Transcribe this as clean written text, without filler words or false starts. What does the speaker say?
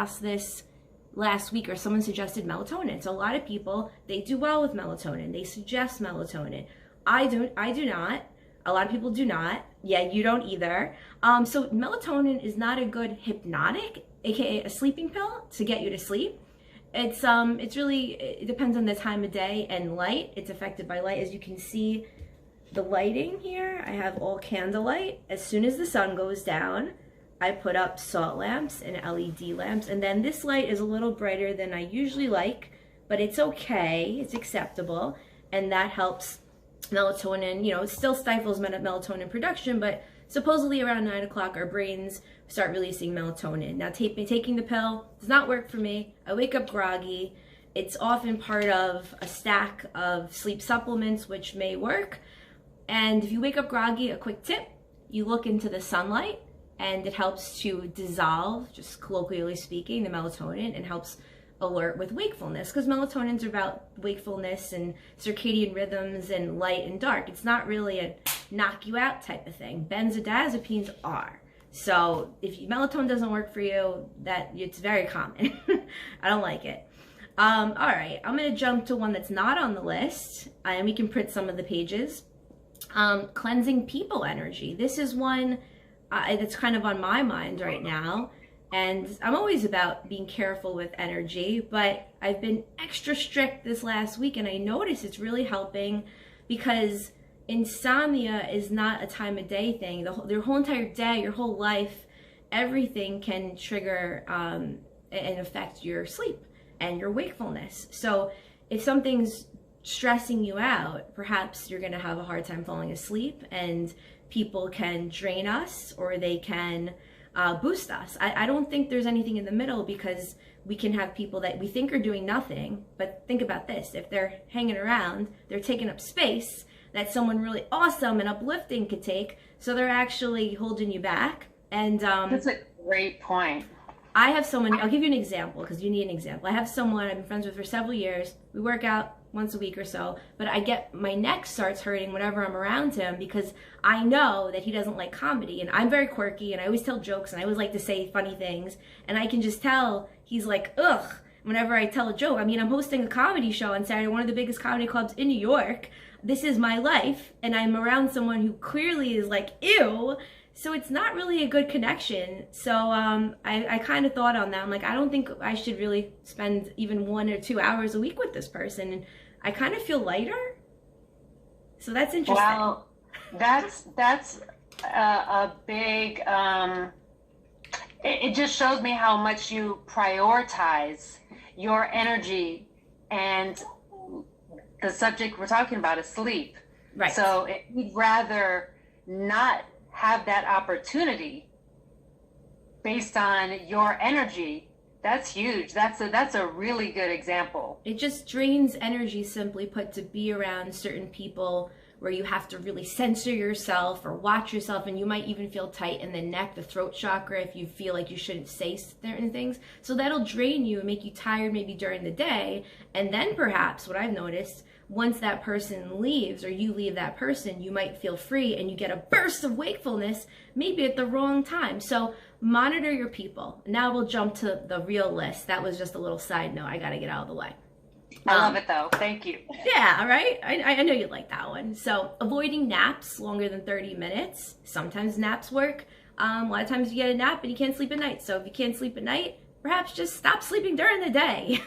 asked this last week, or someone suggested melatonin. So a lot of people, they do well with melatonin. They suggest melatonin. I do not. A lot of people do not. Yeah, you don't either. So melatonin is not a good hypnotic, aka a sleeping pill to get you to sleep. It's really, it depends on the time of day and light. It's affected by light. As you can see, the lighting here, I have all candlelight. As soon as the sun goes down, I put up salt lamps and LED lamps. And then this light is a little brighter than I usually like, but it's okay, it's acceptable. And that helps melatonin, it still stifles melatonin production, but supposedly around 9 o'clock, our brains start releasing melatonin. Now, taking the pill does not work for me. I wake up groggy. It's often part of a stack of sleep supplements, which may work. And if you wake up groggy, a quick tip, you look into the sunlight, and it helps to dissolve, just colloquially speaking, the melatonin, and helps alert with wakefulness, because melatonin's about wakefulness and circadian rhythms and light and dark. It's not really a knock you out type of thing. Benzodiazepines are. So if melatonin doesn't work for you, it's very common. I don't like it. All right, I'm going to jump to one that's not on the list, and we can print some of the pages. Cleansing people energy. This is one that's kind of on my mind right now. And I'm always about being careful with energy, but I've been extra strict this last week, and I notice it's really helping, because insomnia is not a time of day thing. Your whole entire day, your whole life, everything can trigger and affect your sleep and your wakefulness. So if something's stressing you out, perhaps you're going to have a hard time falling asleep, and people can drain us, or they can boost us. I don't think there's anything in the middle, because we can have people that we think are doing nothing, but think about this. If they're hanging around, they're taking up space that someone really awesome and uplifting could take, so they're actually holding you back. And that's a great point. I have someone, I'll give you an example, because you need an example. I have someone I've been friends with for several years. We work out once a week or so, but my neck starts hurting whenever I'm around him, because I know that he doesn't like comedy, and I'm very quirky, and I always tell jokes, and I always like to say funny things, and I can just tell he's like, ugh, whenever I tell a joke. I mean, I'm hosting a comedy show on Saturday, one of the biggest comedy clubs in New York. This is my life, and I'm around someone who clearly is like, ew. So it's not really a good connection. So I kind of thought on that. I'm like, I don't think I should really spend even 1 or 2 hours a week with this person. And I kind of feel lighter. So that's interesting. Well, that's a big, it just shows me how much you prioritize your energy, and the subject we're talking about is sleep. Right. So we'd rather not have that opportunity based on your energy. That's huge. That's a really good example. It just drains energy, simply put, to be around certain people where you have to really censor yourself or watch yourself, and you might even feel tight in the neck, the throat chakra, if you feel like you shouldn't say certain things. So that'll drain you and make you tired maybe during the day. And then perhaps what I've noticed, once that person leaves, or you leave that person, you might feel free and you get a burst of wakefulness, maybe at the wrong time. So monitor your people. Now we'll jump to the real list. That was just a little side note I got to get out of the way. I love it though. Thank you. Yeah, all right. I know you'd like that one. So avoiding naps longer than 30 minutes. Sometimes naps work. A lot of times you get a nap and you can't sleep at night. So if you can't sleep at night, perhaps just stop sleeping during the day.